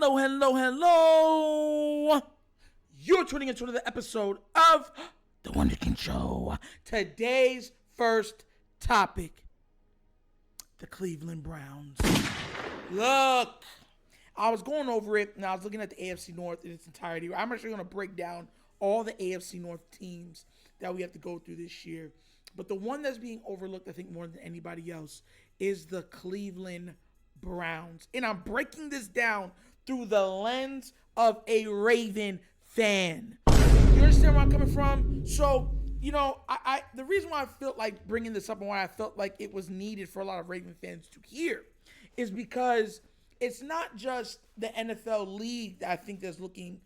Hello, hello, hello. You're tuning into another episode of The Wunderkind Show. Today's first topic, the Cleveland Browns. Look, I was going over it and I was looking at the AFC North in its entirety. I'm actually going to break down all the AFC North teams that we have to go through this year. But the one that's being overlooked, I think, more than anybody else is the Cleveland Browns. And I'm breaking this down through the lens of a Raven fan. You understand where I'm coming from? So, I the reason why I felt like bringing this up and why I felt like it was needed for a lot of Raven fans to hear is because it's not just the NFL league that I think that's looking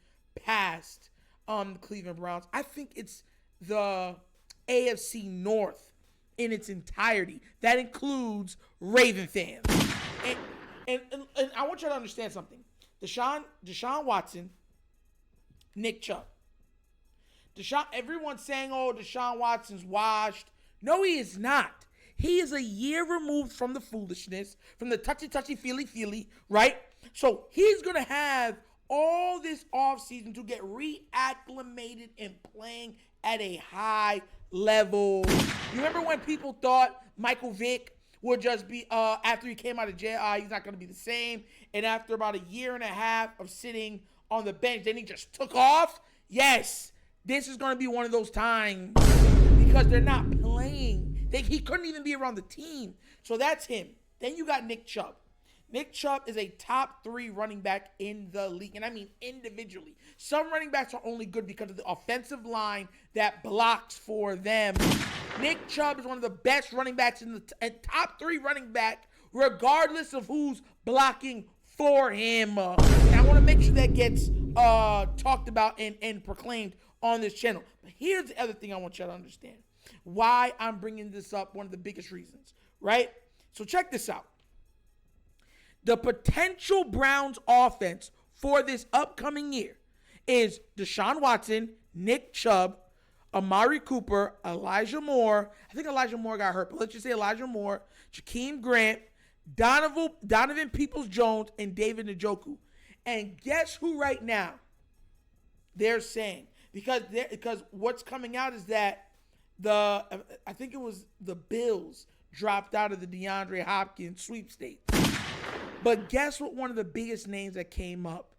past the Cleveland Browns. I think it's the AFC North in its entirety. That includes Raven fans. And I want you to understand something. Deshaun Watson, Nick Chubb. Everyone's saying, oh, Deshaun Watson's washed. No, he is not. He is a year removed from the foolishness, from the touchy, feely, right? So he's going to have all this offseason to get reacclimated and playing at a high level. You remember when people thought Michael Vick would just be, after he came out of jail, he's not going to be the same. And after about a year and a half of sitting on the bench, then he just took off? Yes, this is going to be one of those times because they're not playing. He couldn't even be around the team. So that's him. Then you got Nick Chubb. Nick Chubb is a top 3 running back in the league, and I mean individually. Some running backs are only good because of the offensive line that blocks for them. Nick Chubb is one of the best running backs in the top 3 running back, regardless of who's blocking for him. And I want to make sure that gets talked about and proclaimed on this channel. But here's the other thing I want you to understand. Why I'm bringing this up, one of the biggest reasons, right? So check this out. The potential Browns offense for this upcoming year is Deshaun Watson, Nick Chubb, Amari Cooper, Elijah Moore. I think Elijah Moore got hurt, but let's just say Elijah Moore, Jakeem Grant, Donovan Peoples-Jones, and David Njoku. And guess who right now they're saying? Because what's coming out is that I think it was the Bills dropped out of the DeAndre Hopkins sweepstakes. But guess what one of the biggest names that came up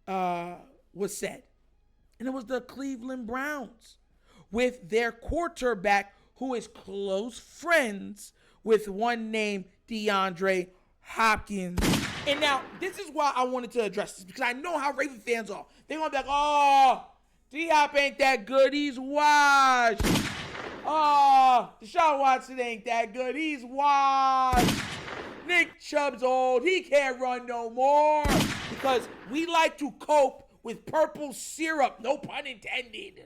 was said? And it was the Cleveland Browns with their quarterback who is close friends with one named DeAndre Hopkins. And now, this is why I wanted to address this because I know how Raven fans are. They're going to be like, oh, D-Hop ain't that good. He's washed. Oh, Deshaun Watson ain't that good. He's washed. Nick Chubb's old. He can't run no more. Because we like to cope with purple syrup. No pun intended.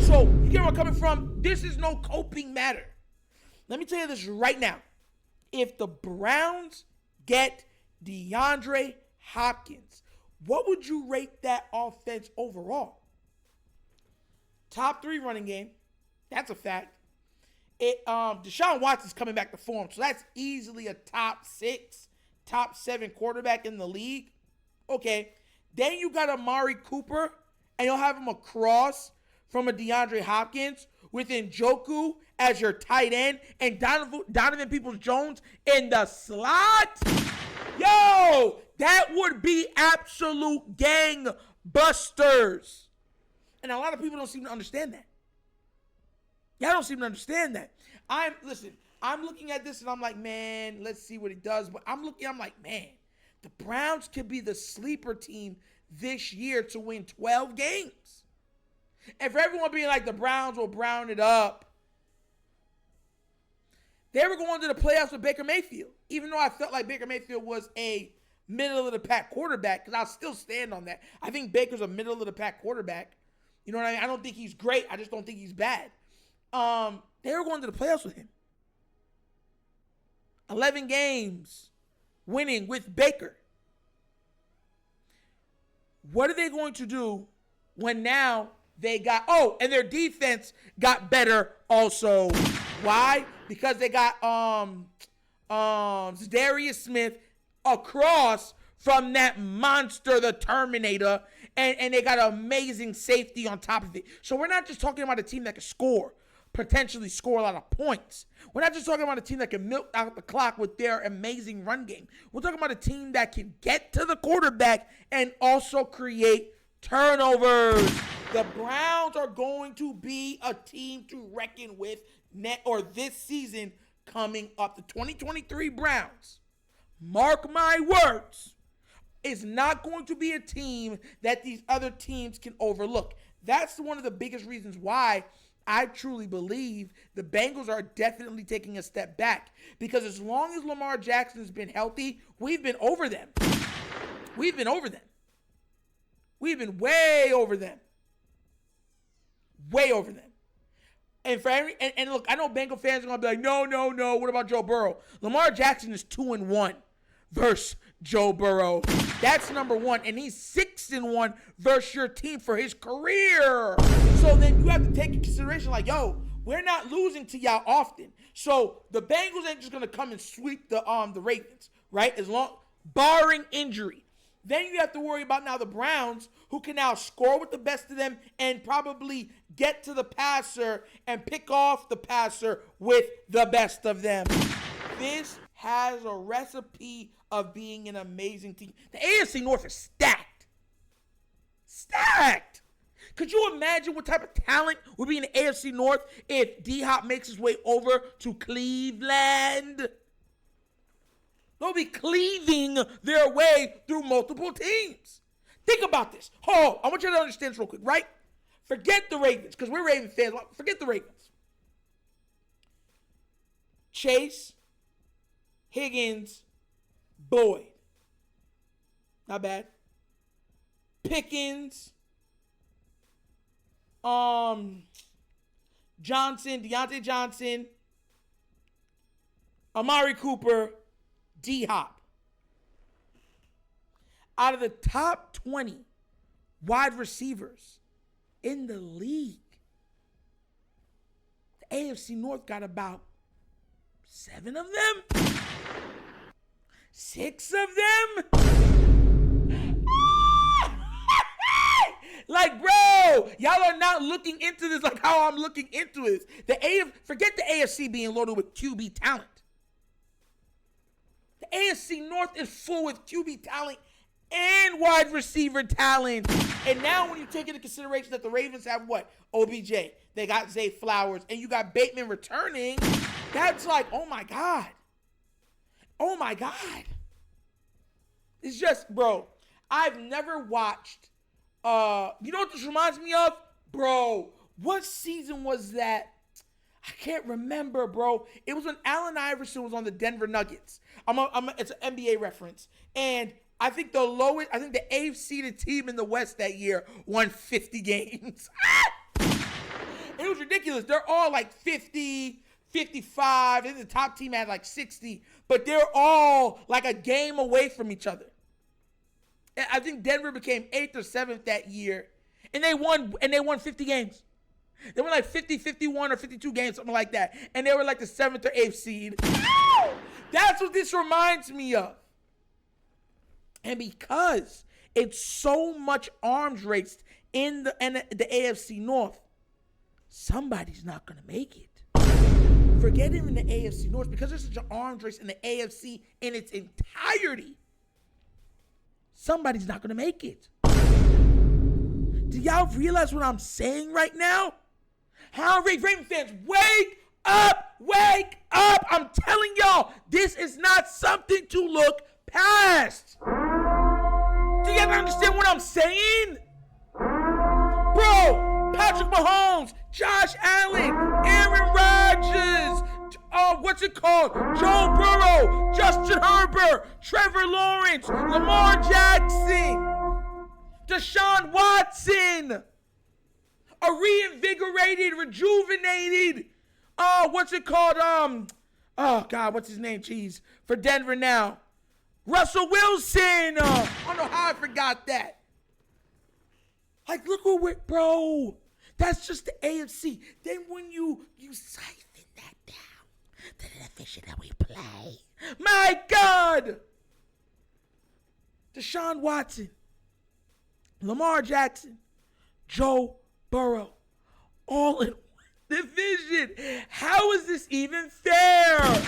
So, you get where I'm coming from? This is no coping matter. Let me tell you this right now. If the Browns get DeAndre Hopkins, what would you rate that offense overall? Top 3 running game. That's a fact. Deshaun Watson's coming back to form, so that's easily a top 6, top 7 quarterback in the league. Okay. Then you got Amari Cooper, and you'll have him across from a DeAndre Hopkins with Njoku as your tight end and Donovan Peoples-Jones in the slot. Yo, that would be absolute gangbusters. And a lot of people don't seem to understand that. Y'all don't seem to understand that. I'm looking at this and I'm like, man, let's see what he does. But I'm like, man, the Browns could be the sleeper team this year to win 12 games. And for everyone being like the Browns will brown it up, they were going to the playoffs with Baker Mayfield. Even though I felt like Baker Mayfield was a middle-of-the-pack quarterback, because I'll still stand on that. I think Baker's a middle-of-the-pack quarterback. You know what I mean? I don't think he's great. I just don't think he's bad. They were going to the playoffs with him. 11 games winning with Baker. What are they going to do when now they got, and their defense got better also. Why? Because they got Zadarius Smith across from that monster, the Terminator, and they got an amazing safety on top of it. So we're not just talking about a team that can score, potentially score a lot of points. We're not just talking about a team that can milk out the clock with their amazing run game. We're talking about a team that can get to the quarterback and also create turnovers. The Browns are going to be a team to reckon with this season coming up. The 2023 Browns, mark my words, is not going to be a team that these other teams can overlook. That's one of the biggest reasons why I truly believe the Bengals are definitely taking a step back, because as long as Lamar Jackson has been healthy, we've been over them. We've been over them. We've been way over them. Way over them. And for and look, I know Bengal fans are gonna be like, no. What about Joe Burrow? Lamar Jackson is 2-1 versus Joe Burrow. That's number one, and he's 6-1 versus your team for his career. So then you have to take into consideration, like, yo, we're not losing to y'all often. So the Bengals ain't just gonna come and sweep the Ravens, right? Barring injury. Then you have to worry about now the Browns, who can now score with the best of them and probably get to the passer and pick off the passer with the best of them. This has a recipe of being an amazing team. The AFC North is stacked. Stacked. Could you imagine what type of talent would be in the AFC North if DHOP makes his way over to Cleveland? They'll be cleaving their way through multiple teams. Think about this. I want you to understand this real quick, right? Forget the Ravens, because we're Raven fans. Forget the Ravens. Chase, Higgins, Boyd. Not bad. Pickens, Johnson, Deontay Johnson, Amari Cooper, D-Hop. Out of the top 20 wide receivers in the league, the AFC North got about 7 of them? 6 of them? Like, bro, y'all are not looking into this like how I'm looking into this. Forget the AFC being loaded with QB talent. The AFC North is full with QB talent and wide receiver talent. And now when you take into consideration that the Ravens have what? OBJ. They got Zay Flowers. And you got Bateman returning. That's like, oh my God. Oh my God. It's just, bro, I've never watched, you know what this reminds me of? Bro, what season was that? I can't remember, bro. It was when Allen Iverson was on the Denver Nuggets. It's an NBA reference. And I think the AFC team in the West that year won 50 games. It was ridiculous. They're all like 50, 55. And the top team had like 60. But they're all like a game away from each other. And I think Denver became 8th or 7th that year. And they won 50 games. They were like 50, 51, or 52 games, something like that. And they were like the 7th or 8th seed. That's what this reminds me of. And because it's so much arms race in the AFC North, somebody's not going to make it. Forget even the AFC North, because there's such an arms race in the AFC in its entirety. Somebody's not going to make it. Do y'all realize what I'm saying right now? How Raven fans, wake up, wake up. I'm telling y'all, this is not something to look past. Do you ever understand what I'm saying? Bro, Patrick Mahomes, Josh Allen, Aaron Rodgers, Joe Burrow, Justin Herbert, Trevor Lawrence, Lamar Jackson, Deshaun Watson, a reinvigorated, rejuvenated, what's his name, for Denver now. Russell Wilson. I don't know how I forgot that. Like, look what we're, bro. That's just the AFC. Then when you siphon that down to the division that we play, my God. Deshaun Watson, Lamar Jackson, Joe Burrow, all in one division. How is this even fair?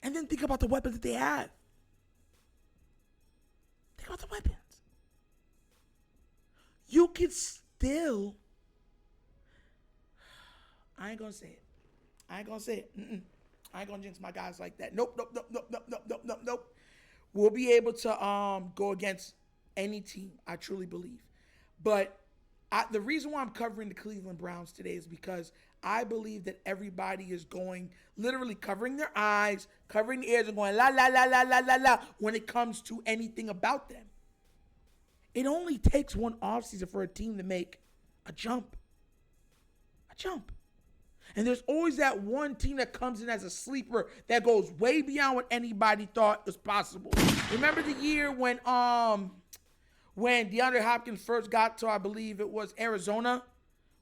And then think about the weapons that they have. Think about the weapons. You can still, I ain't gonna say it. I ain't gonna jinx my guys like that. Nope. We'll be able to go against any team, I truly believe. But the reason why I'm covering the Cleveland Browns today is because I believe that everybody is going, literally covering their eyes, covering their ears, and going la la la la la la la when it comes to anything about them. It only takes one offseason for a team to make a jump. A jump. And there's always that one team that comes in as a sleeper that goes way beyond what anybody thought was possible. Remember the year when DeAndre Hopkins first got to, I believe it was Arizona?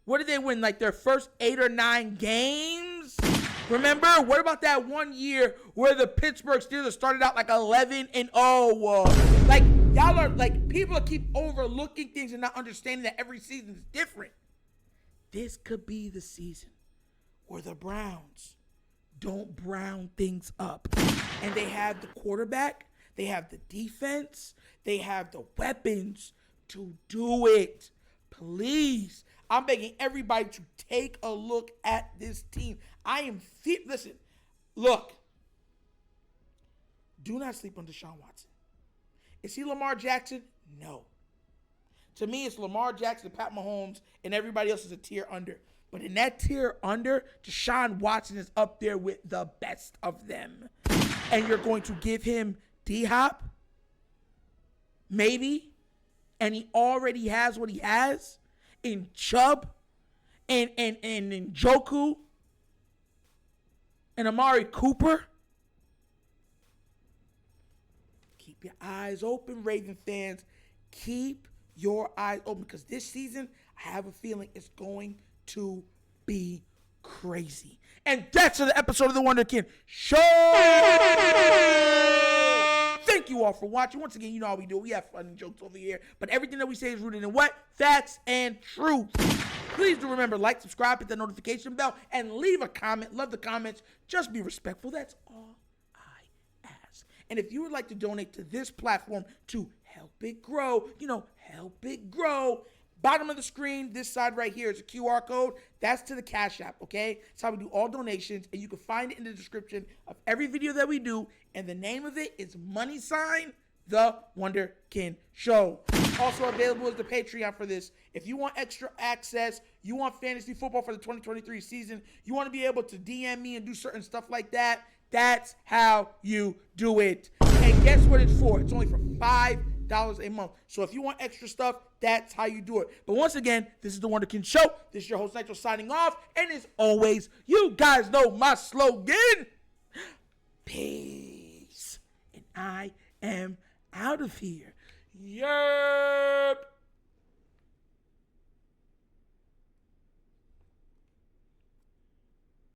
What did they win? Like their first 8 or 9 games? Remember? What about that one year where the Pittsburgh Steelers started out like 11-0? Like, y'all are like, people keep overlooking things and not understanding that every season is different. This could be the season where the Browns don't brown things up. And they have the quarterback, they have the defense, they have the weapons to do it. Please, I'm begging everybody to take a look at this team. Listen, look. Do not sleep on Deshaun Watson. Is he Lamar Jackson? No. To me, it's Lamar Jackson, Pat Mahomes, and everybody else is a tier under. But in that tier under, Deshaun Watson is up there with the best of them. And you're going to give him DHOP? Maybe. And he already has what he has in Chubb and in Njoku and Amari Cooper. Keep your eyes open, Raven fans. Keep your eyes open because this season, I have a feeling it's going to be crazy. And that's the episode of the Wonder Kid Show. Thank you all for watching. Once again, you know how we do. We have fun and jokes over here. But everything that we say is rooted in what? Facts and truth. Please do remember, like, subscribe, hit the notification bell, and leave a comment. Love the comments. Just be respectful. That's all I ask. And if you would like to donate to this platform to help it grow, help it grow, bottom of the screen, this side right here is a QR code. That's to the CashApp, okay? That's how we do all donations, and you can find it in the description of every video that we do, and the name of it is The Wunderkind Show. Also available is the Patreon for this. If you want extra access, you want fantasy football for the 2023 season, you want to be able to DM me and do certain stuff like that, that's how you do it. And guess what it's for? It's only for $5 a month. So if you want extra stuff, that's how you do it. But once again, this is The Wunderkind Show. This is your host, Nitro, signing off. And as always, you guys know my slogan. Peace. And I am out of here. Yerp.